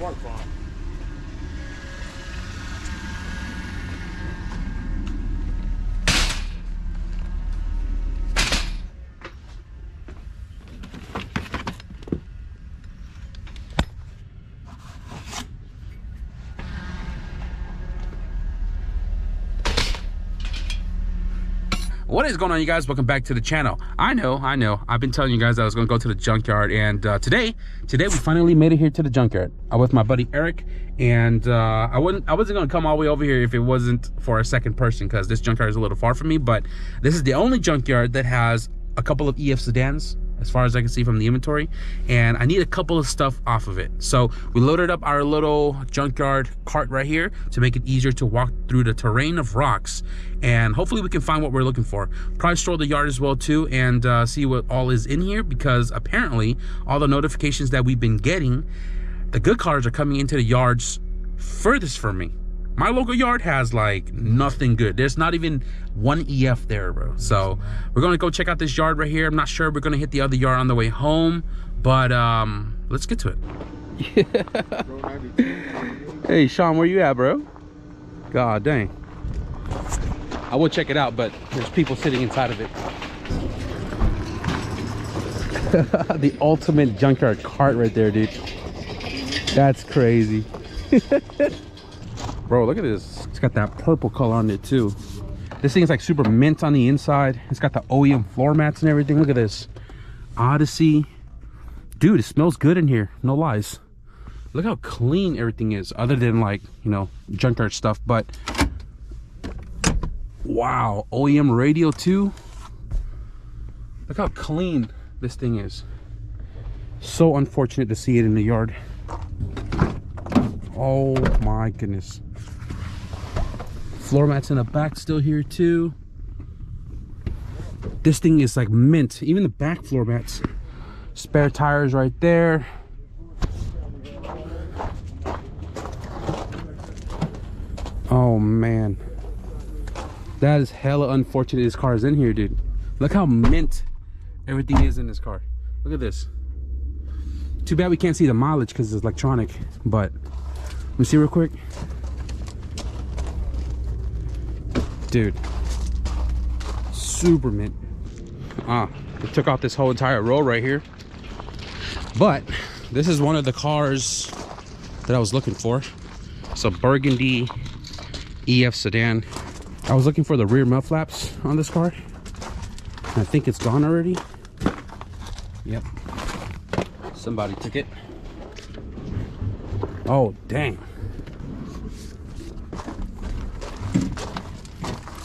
spark plug. What is going on, you guys? Welcome back to the channel. I know I've been telling you guys that I was going to go to the junkyard, and today we finally made it here to the junkyard. I'm with my buddy Eric, and I wasn't going to come all the way over here if it wasn't for a second person, because this junkyard is a little far from me. But this is the only junkyard that has a couple of EF sedans, as far as I can see from the inventory, and I need a couple of stuff off of it. So we loaded up our little junkyard cart right here to make it easier to walk through the terrain of rocks, and hopefully we can find what we're looking for. Probably stroll the yard as well too, and see what all is in here, because apparently all the notifications that we've been getting, the good cars are coming into the yards furthest from me. My local yard has like nothing good. There's not even one EF there, bro. So we're gonna go check out this yard right here. I'm not sure we're gonna hit the other yard on the way home, but let's get to it. Hey Sean, where you at, bro? God dang. I would check it out, but there's people sitting inside of it. The ultimate junkyard cart right there, dude. That's crazy. Bro, look at this. It's got that purple color on it too. This thing is like super mint on the inside. It's got the OEM floor mats and everything. Look at this. Odyssey. Dude, it smells good in here. No lies. Look how clean everything is, other than like, you know, junkyard stuff. But wow, OEM radio too. Look how clean this thing is. So unfortunate to see it in the yard. Oh my goodness. Floor mats in the back still here too. This thing is like mint. Even the back floor mats. Spare tires right there. Oh man, that is hella unfortunate this car is in here, dude. Look how mint everything is in this car. Look at this. Too bad we can't see the mileage because it's electronic, but let me see real quick. Dude, super mint. They took out this whole entire row right here. But this is one of the cars that I was looking for. It's a burgundy EF sedan. I was looking for the rear mud flaps on this car. I think it's gone already. Yep. Somebody took it. Oh, dang.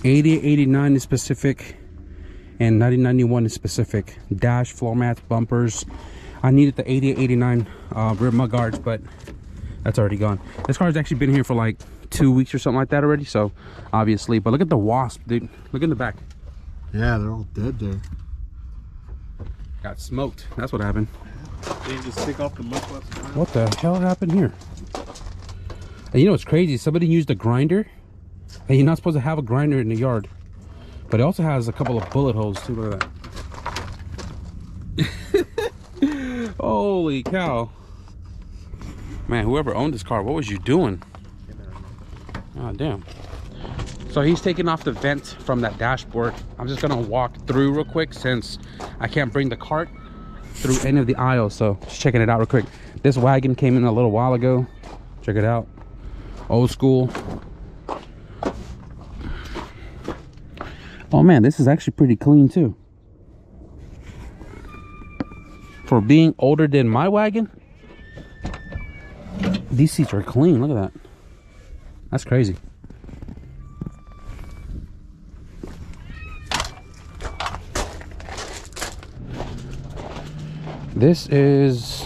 8889 is specific, and 9091 is specific. Dash, floor mats, bumpers. I needed the 8889 rear mud guards, but that's already gone. This car's actually been here for like 2 weeks or something like that already, so obviously. But look at the wasp, dude. Look in the back. Yeah, they're all dead there. Got smoked. That's what happened. They just take off the mud flaps. What the hell happened here? And you know what's crazy? Somebody used a grinder, and you're not supposed to have a grinder in the yard, but it also has a couple of bullet holes too. Look at that. Holy cow, man, whoever owned this car, what was you doing? Oh damn. So he's taking off the vent from that dashboard. I'm just gonna walk through real quick since I can't bring the cart through any of the aisles. So just checking it out real quick. This wagon came in a little while ago. Check it out. Old school. Oh man, this is actually pretty clean too. For being older than my wagon, these seats are clean. Look at that. That's crazy. This is,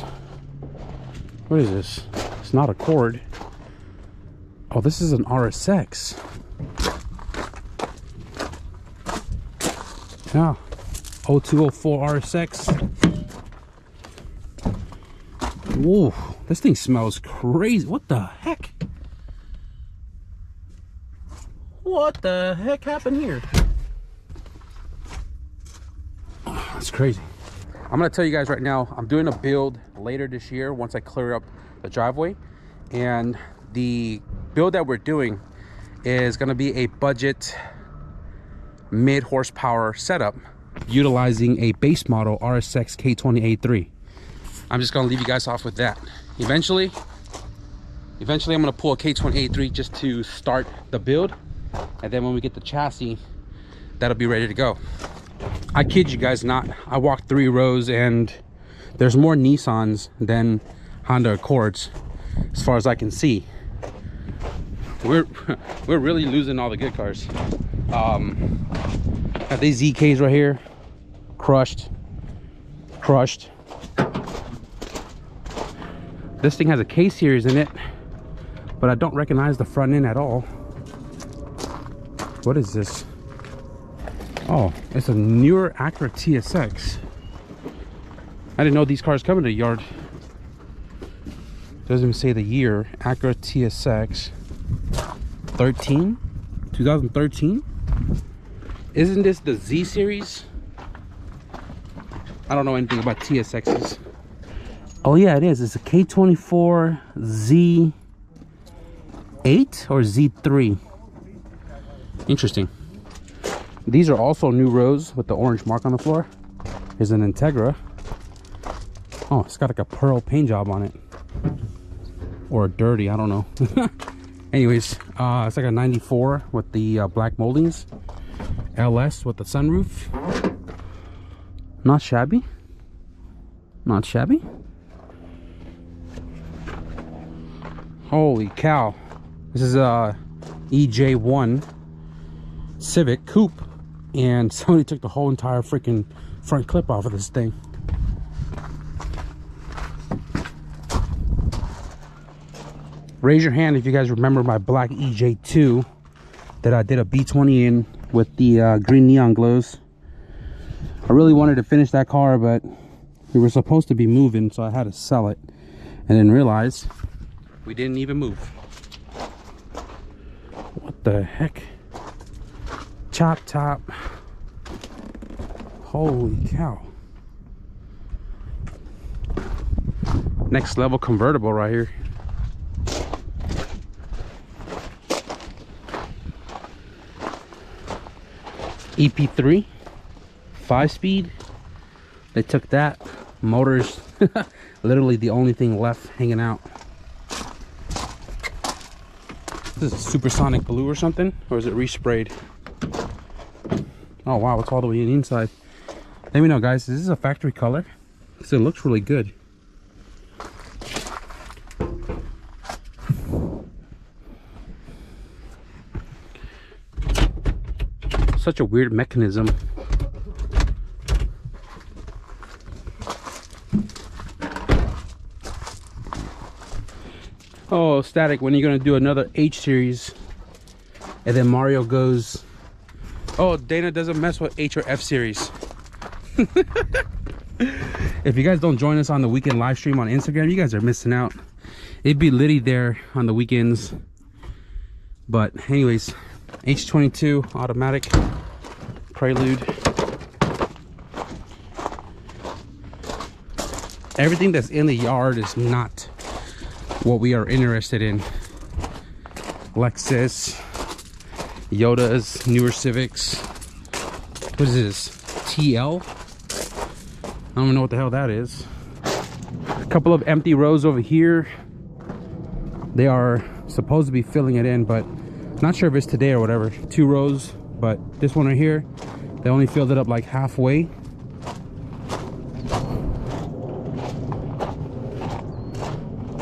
what is this? It's not a Cord. Oh, this is an RSX. Yeah, 0204 RSX. Whoa, this thing smells crazy. What the heck? What the heck happened here? Oh, that's crazy. I'm gonna tell you guys right now, I'm doing a build later this year once I clear up the driveway, and the build that we're doing is going to be a budget mid horsepower setup utilizing a base model RSX K20A3. I'm just going to leave you guys off with that. Eventually I'm going to pull a K20A3 just to start the build, and then when we get the chassis, that'll be ready to go. I kid you guys not, I walked 3 rows and there's more Nissans than Honda Accords as far as I can see. We're really losing all the good cars. Got these ZKs right here, crushed. This thing has a K series in it, but I don't recognize the front end at all. What is this? Oh, it's a newer Acura TSX. I didn't know these cars come in the yard. Doesn't even say the year. Acura TSX 2013. Isn't this the Z series? I don't know anything about TSXs. Oh yeah, it is. It's a K24 Z8 or Z3. Interesting. These are also new rows with the orange mark on the floor. Here's an Integra. Oh, it's got like a pearl paint job on it. Or dirty, I don't know. Anyways, it's like a 94 with the black moldings. LS with the sunroof. Not shabby. Not shabby. Holy cow. This is a EJ1 Civic coupe, and somebody took the whole entire freaking front clip off of this thing. Raise your hand if you guys remember my black EJ2 that I did a B20 in with the green neon glows. I really wanted to finish that car, but we were supposed to be moving, so I had to sell it and then realize we didn't even move. What the heck? Chop top. Holy cow. Next level convertible right here. EP3 5-speed. They took that. Motors literally the only thing left hanging out. This is supersonic blue or something, or is it resprayed? Oh wow, it's all the way in the inside. Let me know, guys, this is a factory color, so it looks really good. Such a weird mechanism. Oh, Static, when are you gonna do another H series? And then Mario goes, oh, Dana doesn't mess with H or F series. If you guys don't join us on the weekend live stream on Instagram, you guys are missing out. It'd be litty there on the weekends. But anyways, H22 automatic Prelude. Everything that's in the yard is not what we are interested in. Lexus, Yodas, newer Civics. What is this? TL? I don't even know what the hell that is. A couple of empty rows over here. They are supposed to be filling it in, but not sure if it's today or whatever. 2 rows, but this one right here, they only filled it up like halfway.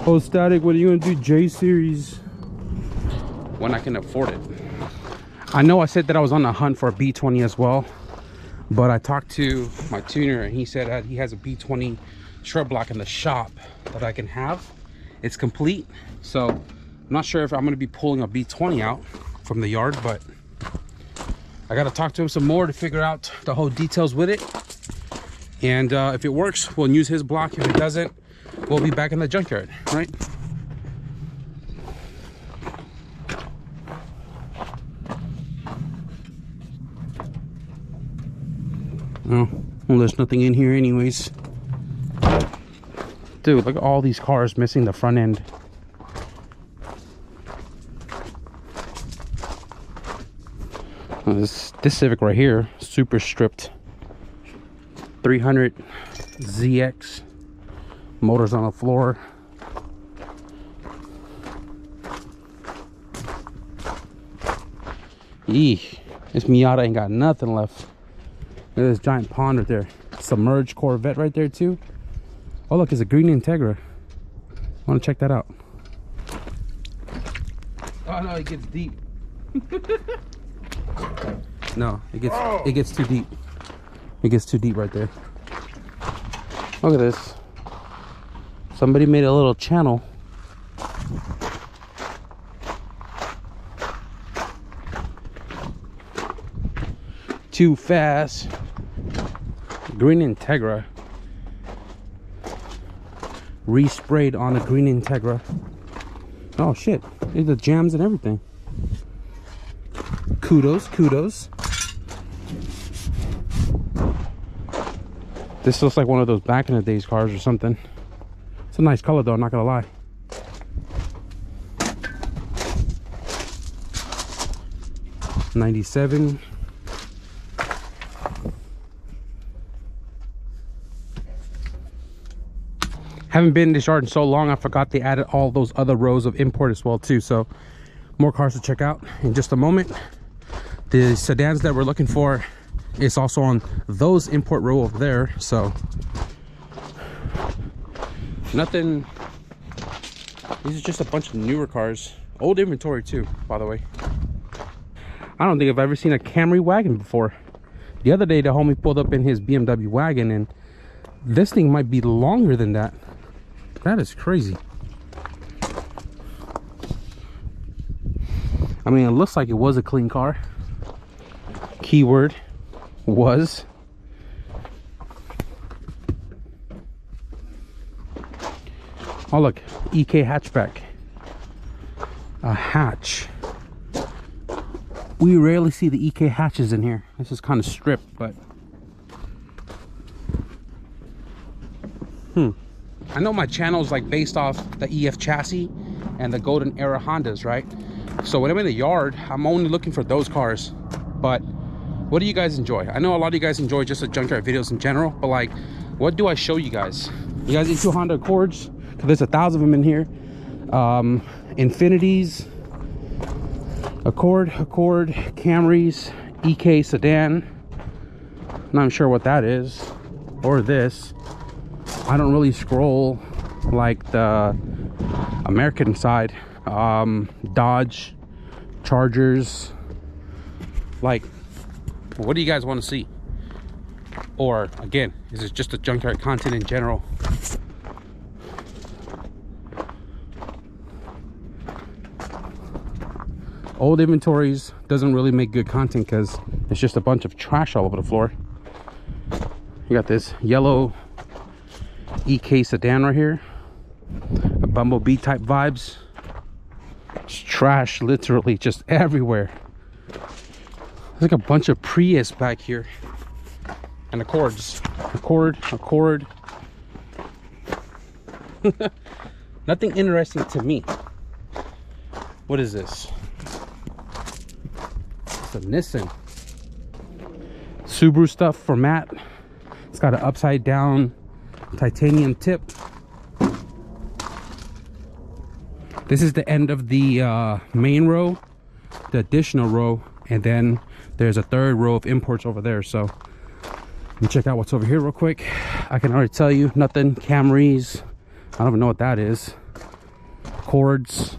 Oh, Static, what are you gonna do J series? When I can afford it. I know I said that I was on the hunt for a B20 as well, but I talked to my tuner and he said that he has a B20 shrub block in the shop that I can have. It's complete, so I'm not sure if I'm gonna be pulling a B20 out from the yard, but I gotta talk to him some more to figure out the whole details with it. And if it works, we'll use his block. If it doesn't, we'll be back in the junkyard, right? Oh, well, there's nothing in here anyways. Dude, look at all these cars missing the front end. This Civic right here, super stripped. 300 ZX. Motors on the floor. Eesh. This Miata ain't got nothing left. Look at this giant pond right there. Submerged Corvette right there too. Oh look, it's a green Integra. I want to check that out. Oh no, it gets deep. No, it gets too deep. It gets too deep right there. Look at this. Somebody made a little channel. Too fast. Green Integra. Resprayed on a green Integra. Oh shit. There's the jams and everything. Kudos, kudos. This looks like one of those back in the days cars or something. It's a nice color though, I'm not gonna lie. '97. Haven't been in this yard in so long, I forgot they added all those other rows of import as well too. So more cars to check out in just a moment. The sedans that we're looking for is also on those import row over there. So nothing. These are just a bunch of newer cars. Old inventory too, by the way. I don't think I've ever seen a Camry wagon before. The other day the homie pulled up in his BMW wagon and this thing might be longer than that. That is crazy. I mean, it looks like it was a clean car. Keyword was. Oh look, EK hatchback. A hatch. We rarely see the EK hatches in here. This is kind of stripped, but I know my channel is like based off the EF chassis and the golden era Hondas, right? So when I'm in the yard, I'm only looking for those cars. But what do you guys enjoy? I know a lot of you guys enjoy just the junkyard videos in general, but like, what do I show you guys? You guys into Honda Accords? Because there's 1,000 of them in here. Infinities, Accord, Camrys, EK sedan. Not sure what that is, or this. I don't really scroll like the American side. Dodge, Chargers. Like, what do you guys want to see? Or again, is it just a junkyard content in general? Old inventories doesn't really make good content because it's just a bunch of trash all over the floor. You got this yellow EK sedan right here, a Bumblebee type vibes. It's trash literally just everywhere. There's like a bunch of Prius back here and Accords. Accord. Nothing interesting to me. What is this? It's a Nissan. Subaru stuff for Matt. It's got an upside down titanium tip. This is the end of the main row, the additional row, and then there's a third row of imports over there. So let me check out what's over here real quick. I can already tell you nothing. Camrys, I don't even know what that is. Accords,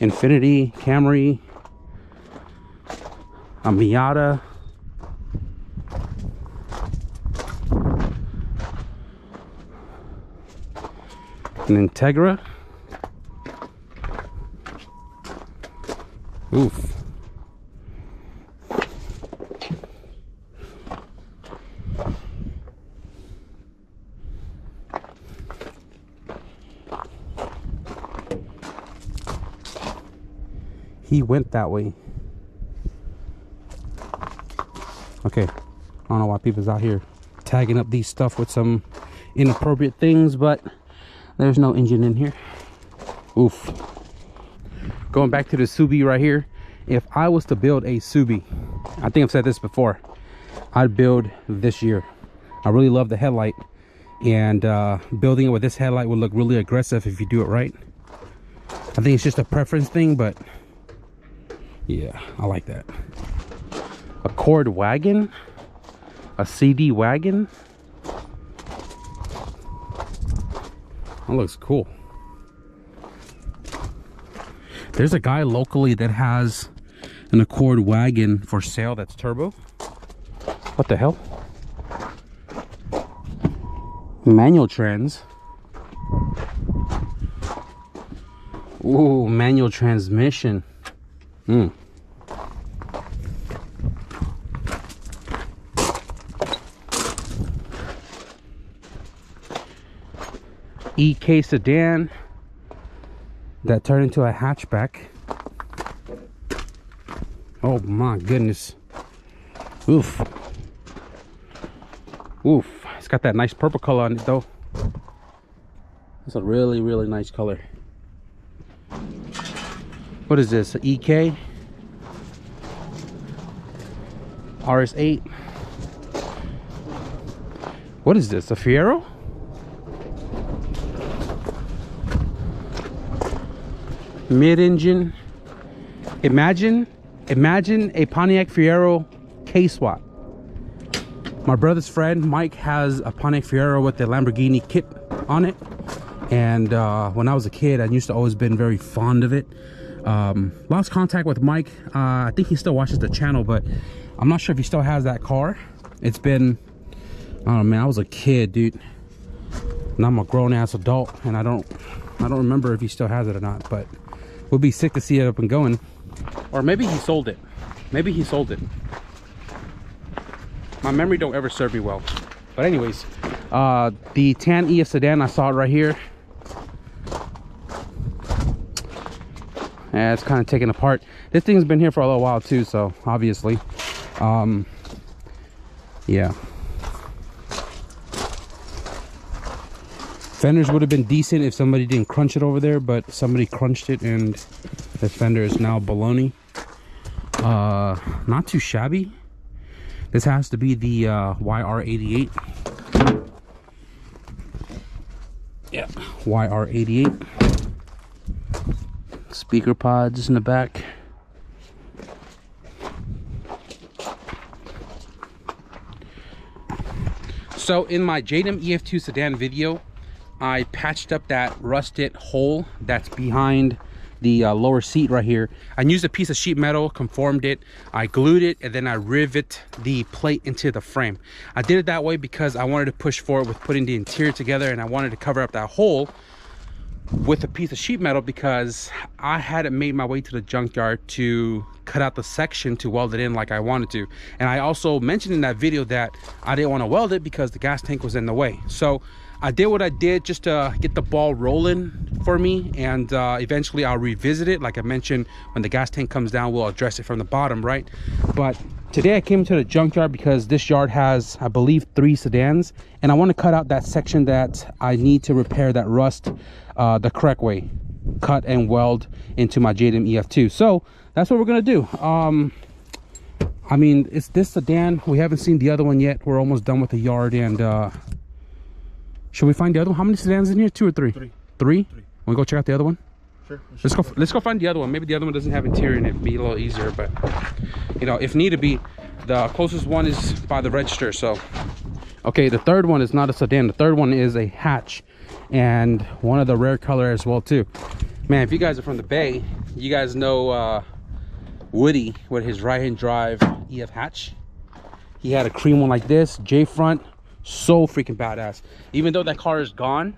Infinity, Camry, a Miata, an Integra. Oof. He went that way. Okay, I don't know why people's out here tagging up these stuff with some inappropriate things, but there's no engine in here. Oof. Going back to the Subi right here. If I was to build a Subi, I think I've said this before, I'd build this year. I really love the headlight, and building it with this headlight would look really aggressive if you do it right. I think it's just a preference thing, but yeah, I like that. A Cord wagon, a CD wagon. That looks cool. There's a guy locally that has an Accord wagon for sale that's turbo. What the hell? Manual trans. Ooh, manual transmission. EK sedan that turned into a hatchback. Oh my goodness. Oof. Oof. It's got that nice purple color on it though. It's a really, really nice color. What is this? An EK? RS8? What is this? A Fiero? Mid-engine. Imagine a Pontiac Fiero K-swap. My brother's friend Mike has a Pontiac Fiero with the Lamborghini kit on it, and when I was a kid I used to always been very fond of it. Lost contact with Mike. I think he still watches the channel, but I'm not sure if he still has that car. It's been, I don't know, man, I was a kid, dude. Now I'm a grown-ass adult, and I don't remember if he still has it or not, but would be sick to see it up and going. Or maybe he sold it. Maybe he sold it. My memory don't ever serve me well. But anyways, the tan EF sedan, I saw it right here. Yeah, it's kind of taken apart. This thing's been here for a little while too, so obviously. Yeah. Fenders would have been decent if somebody didn't crunch it over there, but somebody crunched it and the fender is now baloney. Not too shabby. This has to be the YR88. Yeah, YR88. Speaker pods in the back. So in my JDM EF2 sedan video, I patched up that rusted hole that's behind the lower seat right here. I used a piece of sheet metal, conformed it, I glued it, and then I rivet the plate into the frame. I did it that way because I wanted to push forward with putting the interior together, and I wanted to cover up that hole with a piece of sheet metal because I hadn't made my way to the junkyard to cut out the section to weld it in like I wanted to. And I also mentioned in that video that I didn't want to weld it because the gas tank was in the way. So I did what I did just to get the ball rolling for me, and eventually I'll revisit it. Like I mentioned, when the gas tank comes down, we'll address it from the bottom, right? But today I came to the junkyard because this yard has, I believe, 3 sedans, and I want to cut out that section that I need to repair that rust the correct way, cut and weld into my JDM EF2. So that's what we're gonna do. I mean, it's this sedan. We haven't seen the other one yet. We're almost done with the yard, and should we find the other one? How many sedans in here? 2 or 3? 3. 3? Want to go check out the other one? Sure. Let's go find the other one. Maybe the other one doesn't have interior in it. It'd be a little easier, but you know, if need to be, the closest one is by the register. So okay, the third one is not a sedan. The third one is a hatch, and one of the rare color as well too. Man, if you guys are from the Bay, you guys know Woody with his right-hand drive EF hatch. He had a cream one like this, J front. So freaking badass. Even though that car is gone,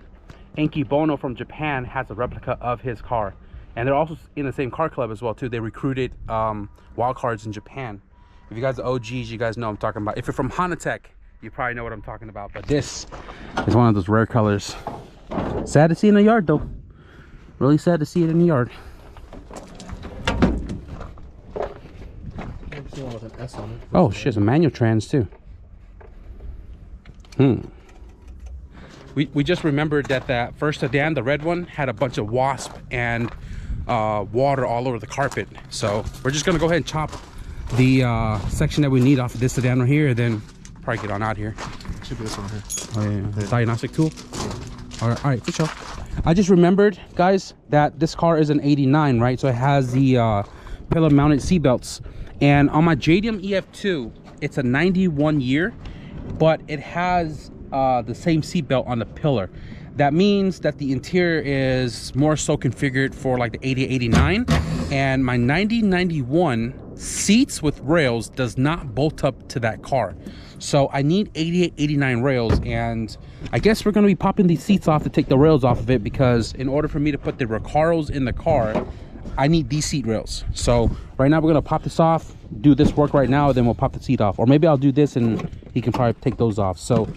Enki Bono from Japan has a replica of his car, and they're also in the same car club as well too. They recruited wild cards in Japan. If you guys are OGs, you guys know what I'm talking about. If you're from Hanatech, you probably know what I'm talking about. But this is one of those rare colors. Sad to see in the yard though. Really sad to see it in the yard. With an S on it. Oh shit, it's a manual trans too. We just remembered that that first sedan, the red one, had a bunch of wasp and water all over the carpet. So we're just gonna go ahead and chop the section that we need off of this sedan right here, then probably get on out here. Should be this one here. Oh yeah, diagnostic tool. All right, for sure. I just remembered, guys, that this car is an 89, right? So it has the pillar mounted seat belts. And on my JDM EF2, it's a 91 year, but it has the same seat belt on the pillar. That means that the interior is more so configured for like the 8089, and my 9091 seats with rails does not bolt up to that car. So I need 8889 rails, and I guess we're going to be popping these seats off to take the rails off of it, because in order for me to put the Recaros in the car, I need these seat rails. So right now we're going to pop this off, do this work right now, then we'll pop the seat off. Or maybe I'll do this and he can probably take those off. So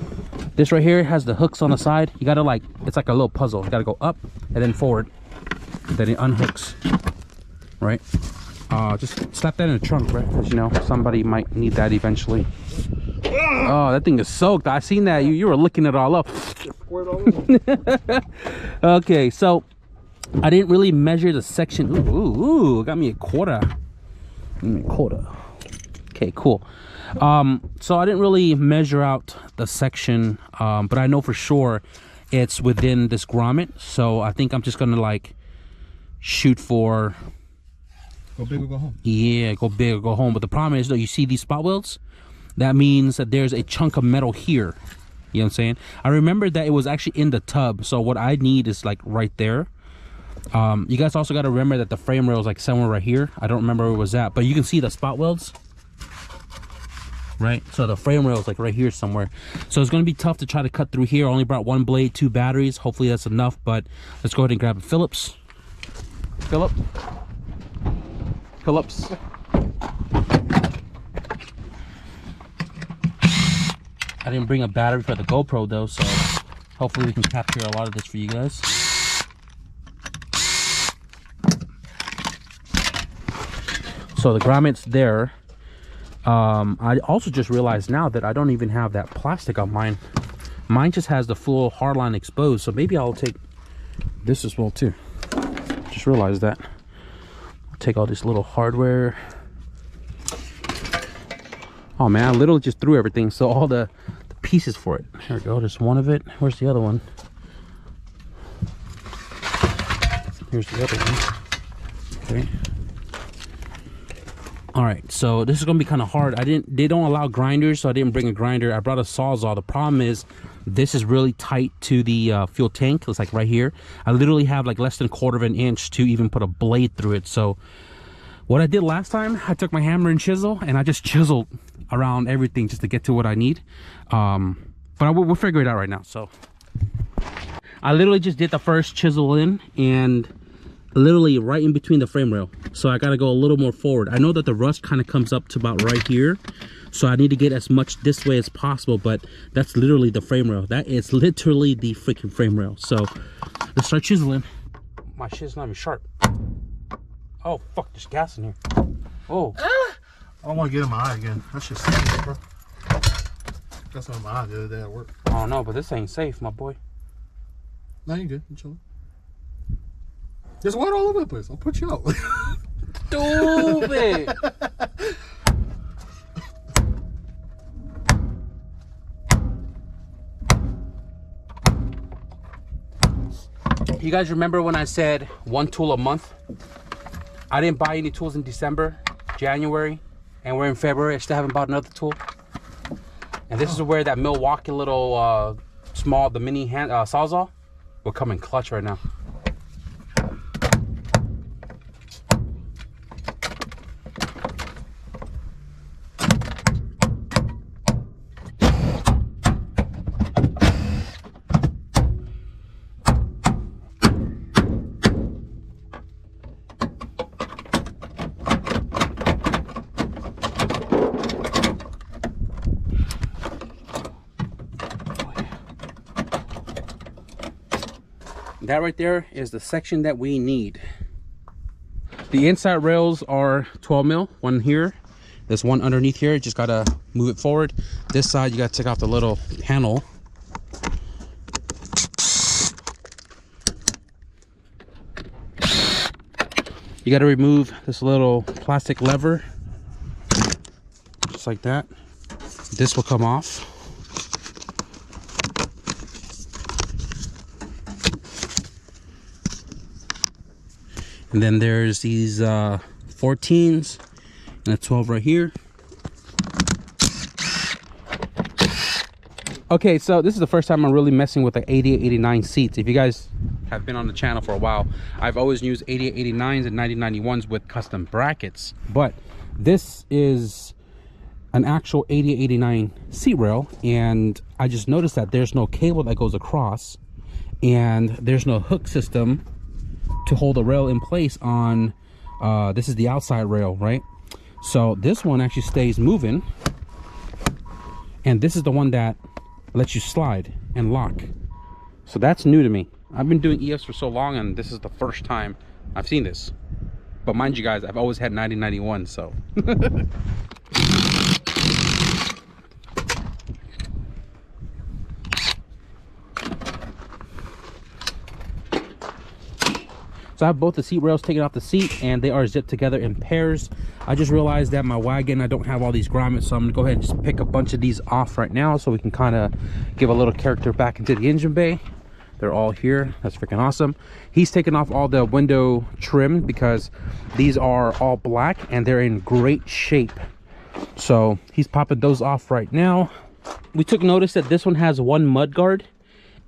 this right here has the hooks on the side. You got to like, it's like a little puzzle. You got to go up and then forward. Then it unhooks, right? Just slap that in the trunk, right? Because, you know, somebody might need that eventually. Oh, that thing is soaked. I seen that. You were licking it all up. Okay, so I didn't really measure the section. Ooh, got me a quarter. Okay, cool. So I didn't really measure out the section, but I know for sure it's within this grommet. So I think I'm just gonna like shoot for go big or go home. Yeah, go big or go home. But the problem is, though, you see these spot welds? That means that there's a chunk of metal here. You know what I'm saying? I remember that it was actually in the tub. So what I need is like right there. You guys also got to remember that the frame rail is like somewhere right here. I don't remember where it was at, but you can see the spot welds, right? So the frame rail is like right here somewhere. So it's going to be tough to try to cut through here. I only brought one blade, 2 batteries. Hopefully that's enough, but let's go ahead and grab a Phillips. Phillips. I didn't bring a battery for the GoPro though, so hopefully we can capture a lot of this for you guys. So the grommet's there. I also just realized now that I don't even have that plastic on mine. Mine just has the full hardline exposed, so maybe I'll take this as well too. Just realized that. I'll take all this little hardware. Oh man, I literally just threw everything, so all the pieces for it. Here we go, there's one of it. Where's the other one? Here's the other one. Okay. All right, so this is gonna be kind of hard. They don't allow grinders, so I didn't bring a grinder. I brought a Sawzall. The problem is this is really tight to the fuel tank. It's like right here. I literally have like less than 1/4 of an inch to even put a blade through it. So what I did last time, I took my hammer and chisel and I just chiseled around everything just to get to what I need. But we'll figure it out right now. So I literally just did the first chisel in, and literally right in between the frame rail. So I got to go a little more forward. I know that the rust kind of comes up to about right here, so I need to get as much this way as possible, but that's literally the frame rail. That is literally the freaking frame rail. So let's start chiseling. My shit's not even sharp. Oh fuck, there's gas in here. Oh, I don't want to get in my eye again. That shit's safe, bro. That's on my eye the other day at work. oh no, but this ain't safe, my boy. No, you good. You chilling. There's water all over the place. I'll put you out. Stupid. You guys remember when I said 1 tool a month? I didn't buy any tools in December, January, and we're in February. I still haven't bought another tool. And this is where that Milwaukee little the mini hand Sawzall will come in clutch right now. That right there is the section that we need. The inside rails are 12 mil, one here. There's one underneath here. You just gotta move it forward. This side, you gotta take off the little panel. You gotta remove this little plastic lever. just like that. This will come off. And then there's these 14s and a 12 right here. Okay, so this is the first time I'm really messing with the 8889 seats. If you guys have been on the channel for a while, I've always used 8889s and 9091s with custom brackets. But this is an actual 8889 seat rail, and I just noticed that there's no cable that goes across, and there's no hook system to hold the rail in place on this is the outside rail, right? So this one actually stays moving, and this is the one that lets you slide and lock. So that's new to me. I've been doing EFs for so long, and this is the first time I've seen this. But mind you guys, I've always had 9091, so so I have both the seat rails taken off the seat, and they are zipped together in pairs. I just realized that my wagon, I don't have all these grommets, so I'm gonna go ahead and just pick a bunch of these off right now so we can kind of give a little character back into the engine bay. They're all here. That's freaking awesome. He's taken off all the window trim because these are all black and they're in great shape. So he's popping those off right now. We took notice that this one has one mud guard,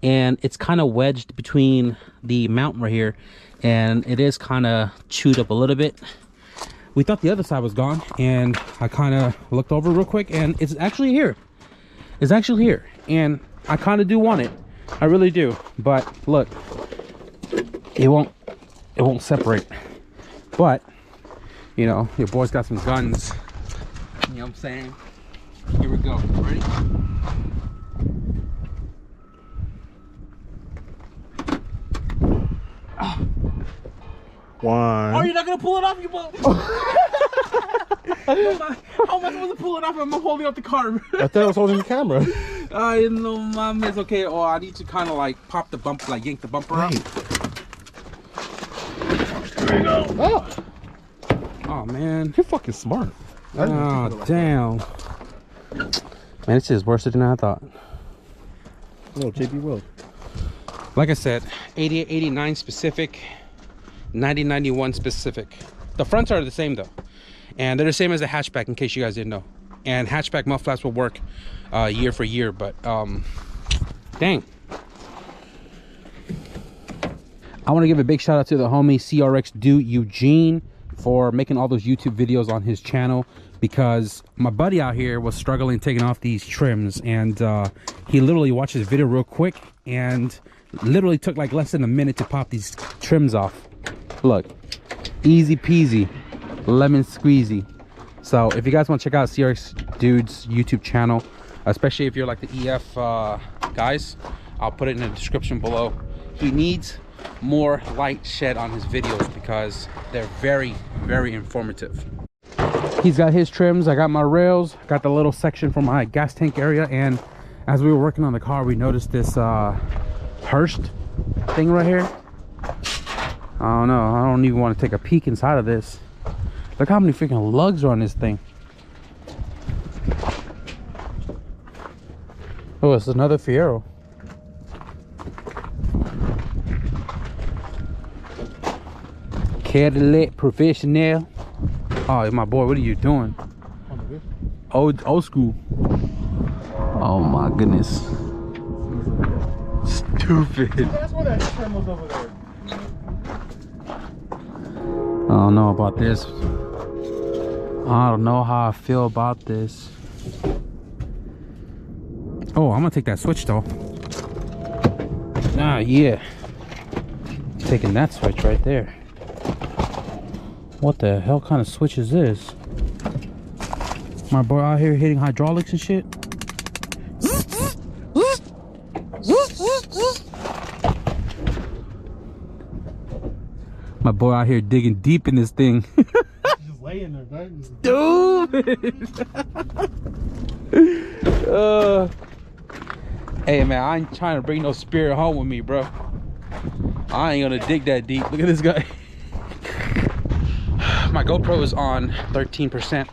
and it's kind of wedged between the mount right here, and it is kind of chewed up a little bit. We thought the other side was gone, and I kind of looked over real quick, and it's actually here. It's actually here, and I kind of do want it. I really do. But look, it won't separate. But you know, your boy's got some guns. You know what I'm saying? Here we go. Ready? One. Oh, you're not gonna pull it off, you both? How am I supposed to pull it off if I'm holding up the car? I thought I was holding the camera. I know, mom. It's okay. Oh, I need to kind of like pop the bumper, like yank the bumper out. There you go. Oh, Oh man. you're fucking smart. Oh damn. Man, this is worse than I thought. No, JB will. Like I said, 8889 specific, 9091 specific. The fronts are the same though, and they're the same as the hatchback, in case you guys didn't know. And hatchback mud flaps will work year for year, but dang. I want to give a big shout out to the homie CRX Dude Eugene for making all those YouTube videos on his channel, because my buddy out here was struggling taking off these trims, and he literally watched his video real quick and literally took like less than a minute to pop these trims off. Look, easy peasy, lemon squeezy. So if you guys want to check out CRX Dude's YouTube channel, especially if you're like the EF guys, I'll put it in the description below. He needs more light shed on his videos because they're very, very informative. He's got his trims, I got my rails, got the little section for my gas tank area, and as we were working on the car, we noticed this Hurst thing right here. I don't know, I don't even want to take a peek inside of this. Look how many freaking lugs are on this thing. Oh, it's another Fiero. Cadillac Professional. Oh, my boy, what are you doing? Old school. Oh my goodness. Stupid. That's why that trim was over there. I don't know about this. I don't know how I feel about this. Oh, I'm gonna take that switch though. Ah, yeah. Taking that switch right there. What the hell kind of switch is this? My boy out here hitting hydraulics and shit. My boy out here digging deep in this thing. Just laying there, right? Dude! Hey man, I ain't trying to bring no spirit home with me, bro. I ain't gonna dig that deep. Look at this guy. My GoPro is on 13%,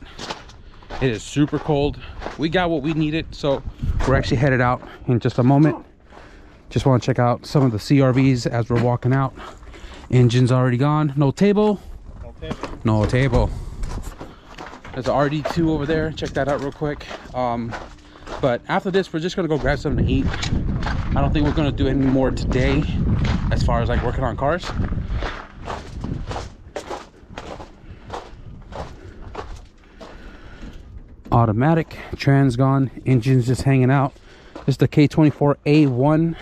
It is super cold. We got what we needed, so we're actually headed out in just a moment. Just want to check out some of the CRVs as we're walking out. Engine's already gone. No table. No table. There's an RD2 over there. Check that out real quick. But after this, we're just gonna go grab something to eat. I don't think we're gonna do any more today as far as like working on cars. Automatic, trans gone, engine's just hanging out. This is the K24A1.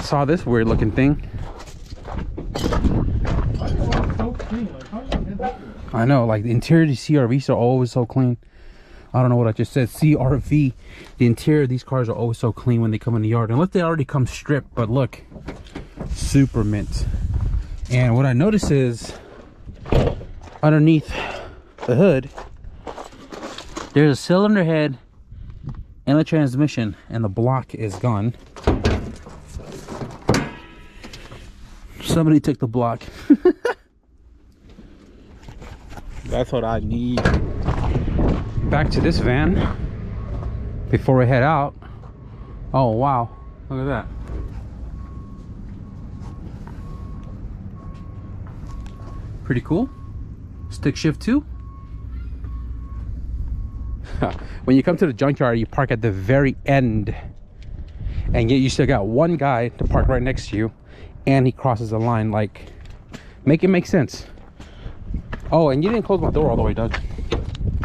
Saw this weird looking thing. I know, like the interior of these CRVs are always so clean. I don't know what I just said, CRV. The interior of these cars are always so clean when they come in the yard, unless they already come stripped. But look, super mint. And what I notice is underneath the hood, there's a cylinder head and a transmission, and the block is gone. Somebody took the block. That's what I need. Back to this van before we head out. Oh wow, look at that. Pretty cool. Stick shift too. When you come to the junkyard, you park at the very end, and yet you still got one guy to park right next to you, and he crosses the line. Like, make it make sense. Oh, and you didn't close my door all the way, Doug.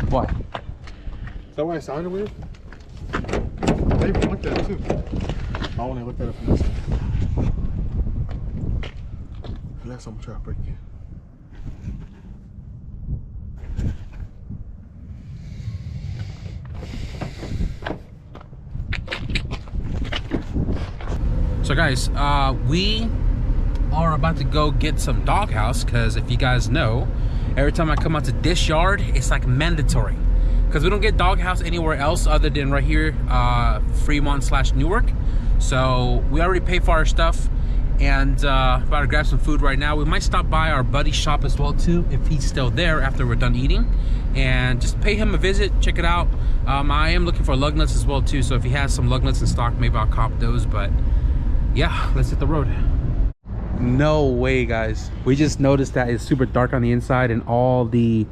Why? Is that why it sounded weird? They even looked at it too. Oh, when they looked at it from this side. That's something try to break in. So guys, we are about to go get some doghouse, because if you guys know, every time I come out to this yard, it's like mandatory, because we don't get doghouse anywhere else other than right here, Fremont / Newark. So we already pay for our stuff, and about to grab some food right now. We might stop by our buddy's shop as well too, if he's still there after we're done eating, and just pay him a visit, check it out. I am looking for lug nuts as well too, so if he has some lug nuts in stock, maybe I'll cop those. But yeah, let's hit the road. No way, guys. We just noticed that it's super dark on the inside, and all the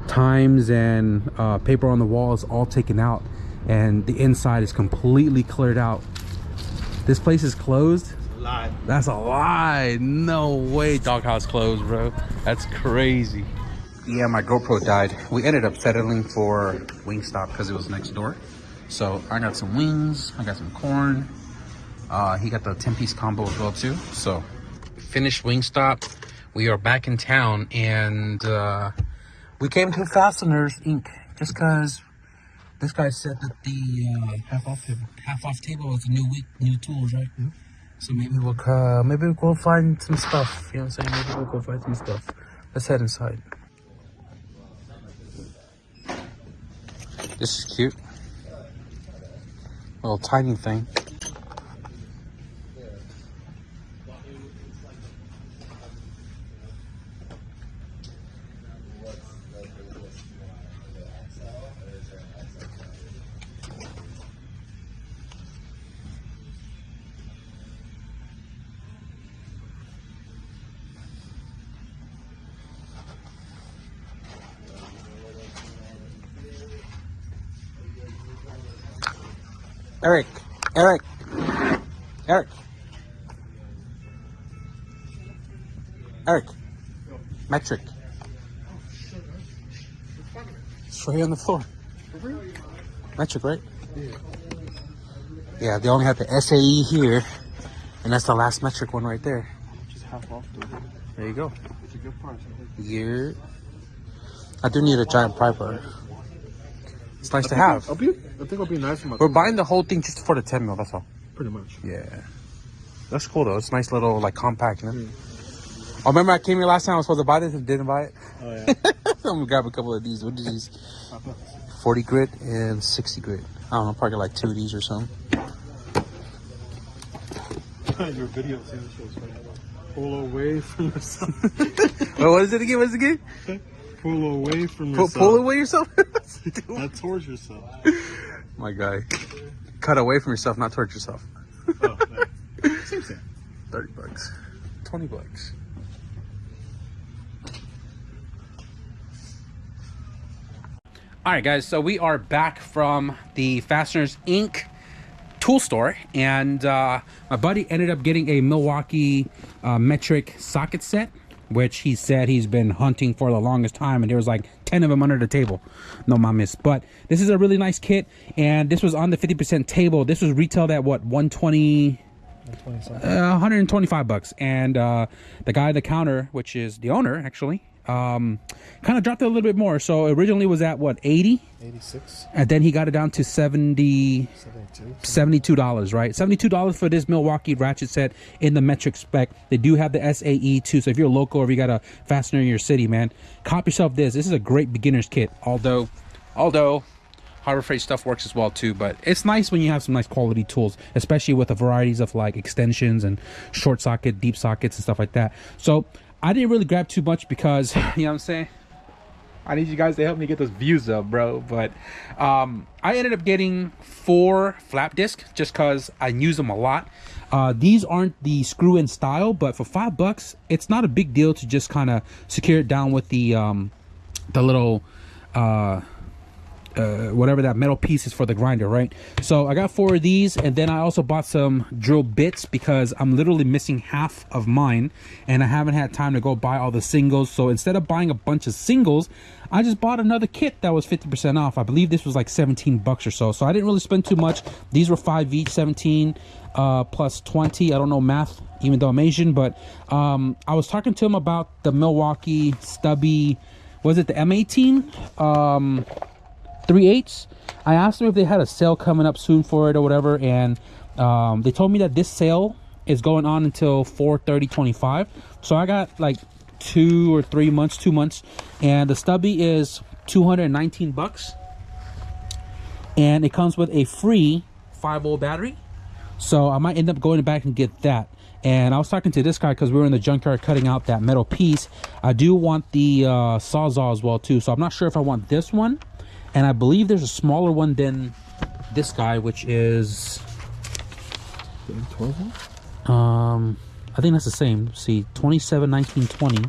times and paper on the wall is all taken out, and the inside is completely cleared out. This place is closed. That's a lie. That's a lie. No way doghouse closed, bro. That's crazy. Yeah, my GoPro died. We ended up settling for Wingstop because it was next door. So I got some wings, I got some corn. He got the 10-piece combo as well too. So finished Wingstop. We are back in town, and we came to Fasteners Inc. just because this guy said that the half off table was a new week, new tools, right? Mm-hmm. So maybe we'll go find some stuff. You know what I'm saying? Maybe we'll go find some stuff. Let's head inside. This is cute. Little tiny thing. Eric, metric. It's right here on the floor. Metric, right? Yeah, they only have the SAE here, and that's the last metric one right there. Just half off. There you go. It's a good price. Yeah. I do need a giant pry bar. It's nice to have. I think it'll be nice. We're buying the whole thing just for the 10 mil, that's all. Pretty much. Yeah. That's cool though. It's a nice little like compact, you know? I remember I came here last time I was supposed to buy this and didn't buy it. Oh yeah. I'm gonna grab a couple of these. What are these? 40 grit and 60 grit. I don't know, probably like 2 of these or something. Your video shows right now. Pull away from yourself. Well, what is it again? What is it again? Pull away from yourself. Pull away yourself? Not towards yourself. My guy. Cut away from yourself, not towards yourself. Oh, no. Same thing. 30 bucks. 20 bucks. All right, guys, so we are back from the Fasteners Inc. tool store, and my buddy ended up getting a Milwaukee metric socket set, which he said he's been hunting for the longest time, and there was like 10 of them under the table. No mames. But this is a really nice kit, and this was on the 50% table. This was retailed at what, 120? 125 bucks. And the guy at the counter, which is the owner actually, kind of dropped it a little bit more. So originally it was at what, 80? 86. And then he got it down to 72, $72, right? $72 for this Milwaukee ratchet set in the metric spec. They do have the SAE too, so if you're local or if you got a fastener in your city, man, cop yourself this. This is a great beginner's kit, although Harbor Freight stuff works as well too. But it's nice when you have some nice quality tools, especially with the varieties of like extensions and short socket, deep sockets and stuff like that. So I didn't really grab too much because, you know what I'm saying, I need you guys to help me get those views up, bro. But I ended up getting 4 flap discs just because I use them a lot. These aren't the screw-in style, but for $5, it's not a big deal to just kind of secure it down with the little whatever that metal piece is for the grinder, right? So I got 4 of these, and then I also bought some drill bits because I'm literally missing half of mine and I haven't had time to go buy all the singles. So instead of buying a bunch of singles, I just bought another kit that was 50% off. I believe this was like 17 bucks or so. So I didn't really spend too much. These were 5 each, 17 plus 20. I don't know math, even though I'm Asian, but I was talking to him about the Milwaukee stubby, was it the M18? 3/8. I asked them if they had a sale coming up soon for it or whatever, and they told me that this sale is going on until 4/30/25. So I got like 2 or 3 months, 2 months, and the stubby is 219 bucks, and it comes with a free 5-volt battery. So I might end up going back and get that. And I was talking to this guy because we were in the junkyard cutting out that metal piece. I do want the Sawzall as well too, so I'm not sure if I want this one. And I believe there's a smaller one than this guy, which is 12. I think that's the same. Let's see, 27, 19, 20.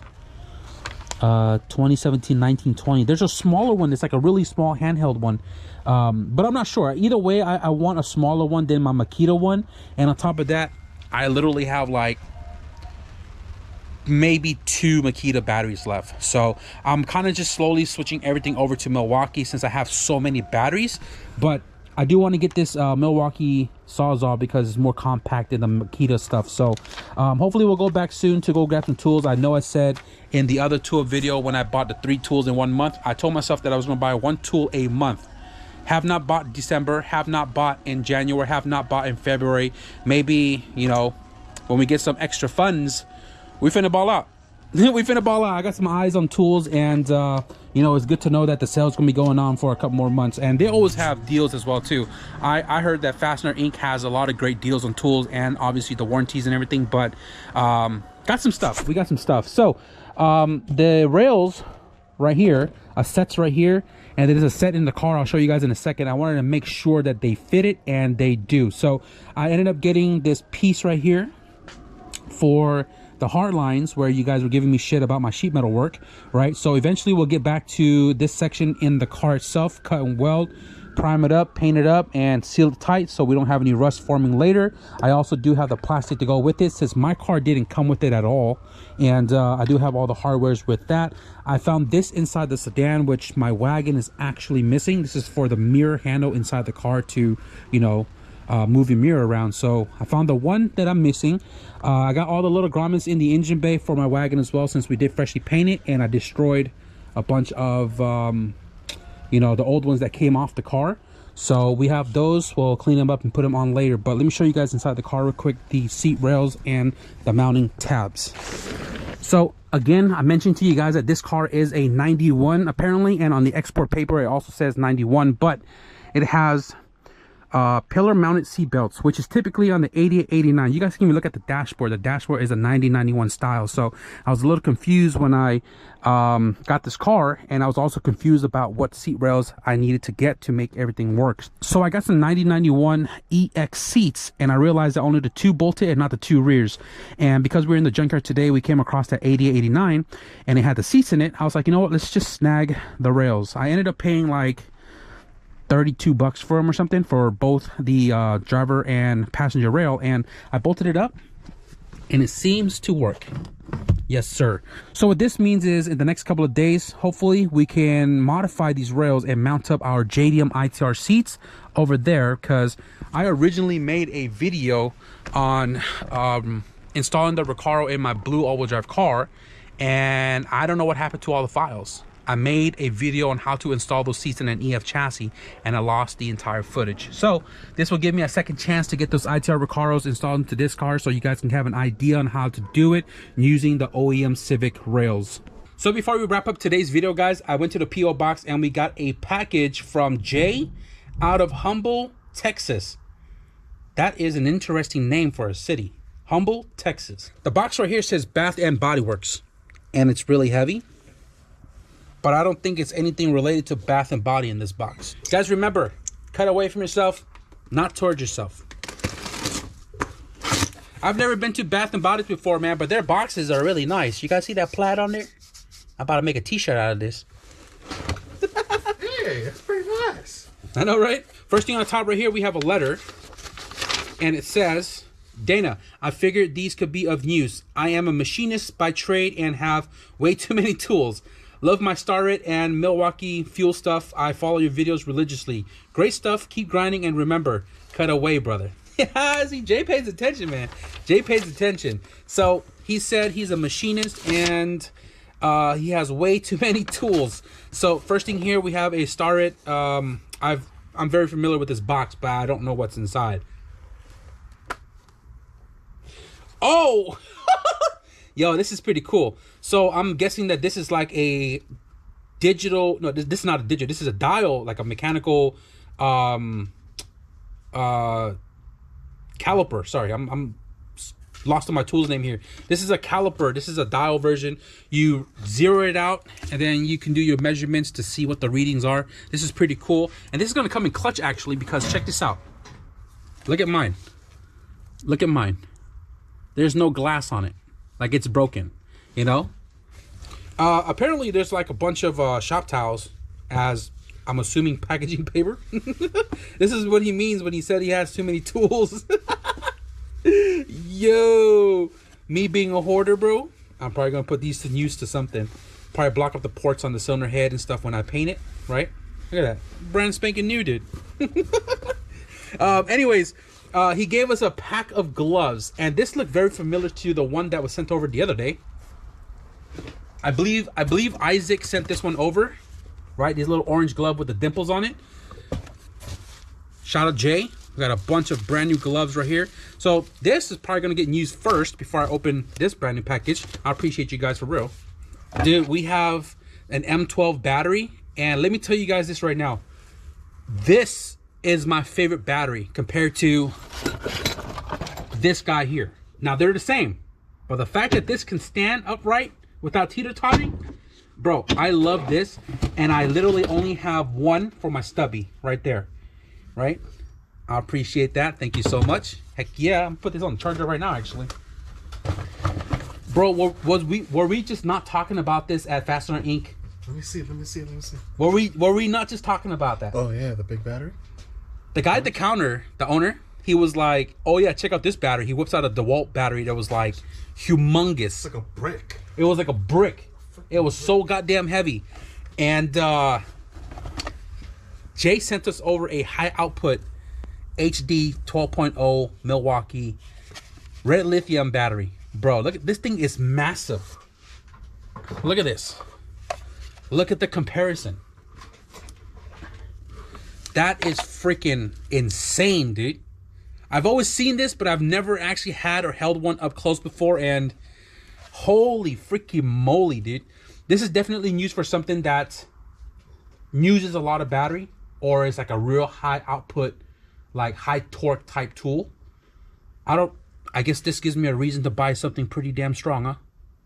2017, 19, 20. There's a smaller one. It's like a really small handheld one. But I'm not sure. Either way, I want a smaller one than my Makita one. And on top of that, I literally have like maybe 2 Makita batteries left. So I'm kind of just slowly switching everything over to Milwaukee since I have so many batteries. But I do want to get this Milwaukee Sawzall because it's more compact than the Makita stuff. So hopefully we'll go back soon to go grab some tools. I know I said in the other tool video when I bought the 3 tools in 1 month, I told myself that I was going to buy 1 tool a month. Have not bought in December, have not bought in January, have not bought in February. Maybe, you know, when we get some extra funds, we finna ball out. We finna ball out. I got some eyes on tools, and you know, it's good to know that the sale's gonna be going on for a couple more months, and they always have deals as well too. I heard that Fastener Inc. has a lot of great deals on tools and obviously the warranties and everything, but got some stuff. We got some stuff. So the rails right here, a set's right here, and there's a set in the car. I'll show you guys in a second. I wanted to make sure that they fit it, and they do. So I ended up getting this piece right here for the hard lines where you guys were giving me shit about my sheet metal work, right? So eventually we'll get back to this section in the car itself, cut and weld, prime it up, paint it up, and seal it tight so we don't have any rust forming later. I also do have the plastic to go with it since my car didn't come with it at all, and I do have all the hardwares with that. I found this inside the sedan, which my wagon is actually missing. This is for the mirror handle inside the car to, you know, move your mirror around. So I found the one that I'm missing. I got all the little grommets in the engine bay for my wagon as well, since we did freshly paint it, and I destroyed a bunch of you know, the old ones that came off the car. So we have those. We'll clean them up and put them on later, but let me show you guys inside the car real quick, the seat rails and the mounting tabs. So again, I mentioned to you guys that this car is a 91 apparently, and on the export paper it also says 91, but it has pillar mounted seat belts, which is typically on the 88, 89. You guys can even look at the dashboard. The dashboard is a 90, 91 style. So I was a little confused when I got this car, and I was also confused about what seat rails I needed to get to make everything work. So I got some 90, 91 EX seats, and I realized that only the 2 bolted and not the 2 rears. And because we're in the junkyard today, we came across that 88, 89, and it had the seats in it. I was like, you know what, let's just snag the rails. I ended up paying like $32 for them or something for both the driver and passenger rail, and I bolted it up and it seems to work. Yes sir. So what this means is in the next couple of days, hopefully we can modify these rails and mount up our JDM ITR seats over there, because I originally made a video on installing the Recaro in my blue all-wheel drive car, and I don't know what happened to all the files. I made a video on how to install those seats in an EF chassis, and I lost the entire footage. So this will give me a second chance to get those ITR Recaros installed into this car, so you guys can have an idea on how to do it using the OEM Civic rails. So before we wrap up today's video, guys, I went to the PO box and we got a package from Jay out of Humble, Texas. That is an interesting name for a city. Humble, Texas. The box right here says Bath and Body Works, and it's really heavy, but I don't think it's anything related to Bath and Body in this box. Guys, remember, cut away from yourself, not towards yourself. I've never been to Bath and Body before, man, but their boxes are really nice. You guys see that plaid on there? I'm about to make a t-shirt out of this. Hey, that's pretty nice. I know, right? First thing on the top right here, we have a letter, and it says, Dana, I figured these could be of use. I am a machinist by trade and have way too many tools. Love my Starrett and Milwaukee fuel stuff. I follow your videos religiously. Great stuff. Keep grinding, and remember, cut away, brother. Yeah, see, Jay pays attention, man. Jay pays attention. So he said he's a machinist and he has way too many tools. So first thing here, we have a Starrett. I'm very familiar with this box, but I don't know what's inside. Oh! Yo, this is pretty cool. So I'm guessing that this is like a digital, no, this is not a digital, this is a dial, like a mechanical caliper. Sorry, I'm lost on my tools name here. This is a caliper. This is a dial version. You zero it out and then you can do your measurements to see what the readings are. This is pretty cool. And this is going to come in clutch actually, because check this out. Look at mine. Look at mine. There's no glass on it. Like it's broken, you know? Apparently there's like a bunch of shop towels as, I'm assuming, packaging paper. This is what he means when he said he has too many tools. Yo, me being a hoarder, bro, I'm probably gonna put these to use to something. Probably block up the ports on the cylinder head and stuff when I paint it, right? Look at that, brand spanking new, dude. Anyways, he gave us a pack of gloves, and this looked very familiar to the one that was sent over the other day. I believe Isaac sent this one over, right? This little orange glove with the dimples on it. Shout out Jay. We got a bunch of brand new gloves right here. So this is probably gonna get used first before I open this brand new package. I appreciate you guys for real. Dude, we have an M12 battery, and let me tell you guys this right now. This is my favorite battery compared to this guy here. Now they're the same, but the fact that this can stand upright without teeter-tottering, bro, I love this. And I literally only have one for my stubby right there, right? I appreciate that. Thank you so much. Heck yeah, I'm gonna put this on the charger right now actually. Bro, were we just not talking about this at Fastener Inc? Let me see. Were we not just talking about that? Oh yeah, the big battery. The guy at the counter, the owner, he was like, oh yeah, check out this battery. He whips out a DeWalt battery that was like humongous. It's like a brick. It was like a brick. It was so goddamn heavy. And Jay sent us over a high output HD 12.0 Milwaukee red lithium battery. Bro, look at this thing, is massive. Look at this. Look at the comparison. That is freaking insane, dude. I've always seen this, but I've never actually had or held one up close before, and holy freaking moly, dude. This is definitely used for something that uses a lot of battery, or is like a real high output like high torque type tool. I guess this gives me a reason to buy something pretty damn strong, huh?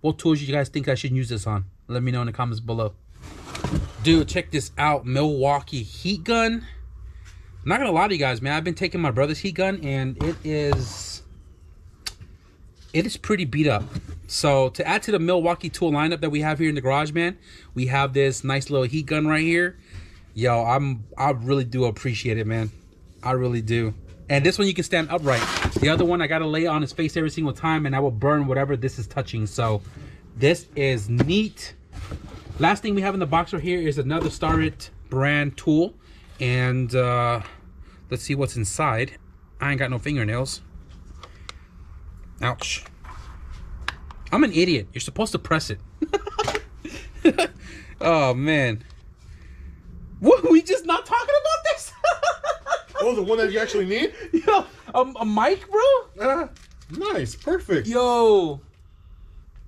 What tools you guys think I should use this on? Let me know in the comments below. Dude, check this out. Milwaukee heat gun. I'm not gonna lie to you guys, man. I've been taking my brother's heat gun and it is pretty beat up. So to add to the Milwaukee tool lineup that we have here in the garage, man, we have this nice little heat gun right here. Yo, I really do appreciate it, man. I really do. And this one you can stand upright. The other one I gotta lay on his face every single time and I will burn whatever this is touching. So this is neat. Last thing we have in the box right here is another Starrett brand tool. And let's see what's inside. I ain't got no fingernails. Ouch. I'm an idiot. You're supposed to press it. Oh man. What, we just not talking about this? Oh, the one that you actually need? Yo, a mic, bro? Nice, perfect. Yo,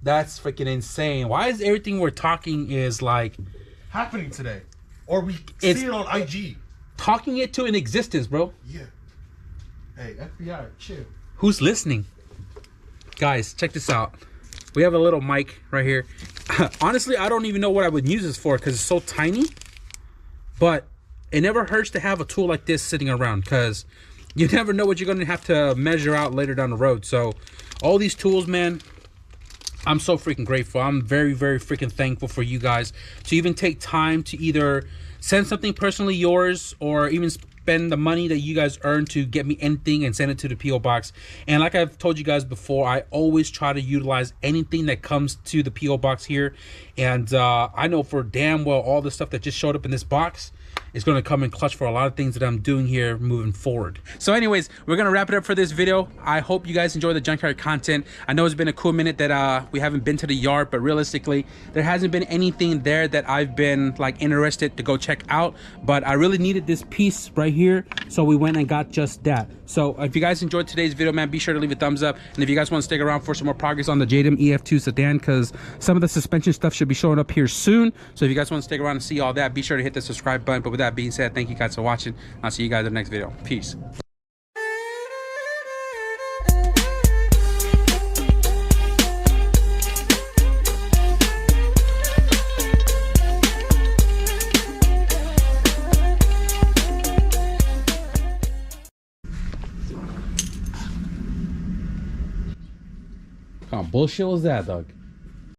that's freaking insane. Why is everything we're talking is like happening today? Or we see it on IG. Talking it to an existence, bro. Yeah. Hey, FBI, chill. Who's listening? Guys, check this out. We have a little mic right here. Honestly, I don't even know what I would use this for because it's so tiny. But it never hurts to have a tool like this sitting around because you never know what you're going to have to measure out later down the road. So all these tools, man, I'm so freaking grateful. I'm very, very freaking thankful for you guys to even take time to either send something personally yours or even spend the money that you guys earn to get me anything and send it to the P.O. box. And like I've told you guys before, I always try to utilize anything that comes to the P.O. box here. And I know for damn well all the stuff that just showed up in this box is going to come in clutch for a lot of things that I'm doing here moving forward. So anyways, we're going to wrap it up for this video. I hope you guys enjoy the junkyard content. I know it's been a cool minute that we haven't been to the yard, but realistically, there hasn't been anything there that I've been like interested to go check out. But I really needed this piece right here, so we went and got just that. So if you guys enjoyed today's video, man, be sure to leave a thumbs up. And if you guys want to stick around for some more progress on the JDM EF2 sedan, because some of the suspension stuff should be showing up here soon. So if you guys want to stick around and see all that, be sure to hit the subscribe button. But with that being said, thank you guys for watching. I'll see you guys in the next video. Peace. What kind of bullshit was that, dog?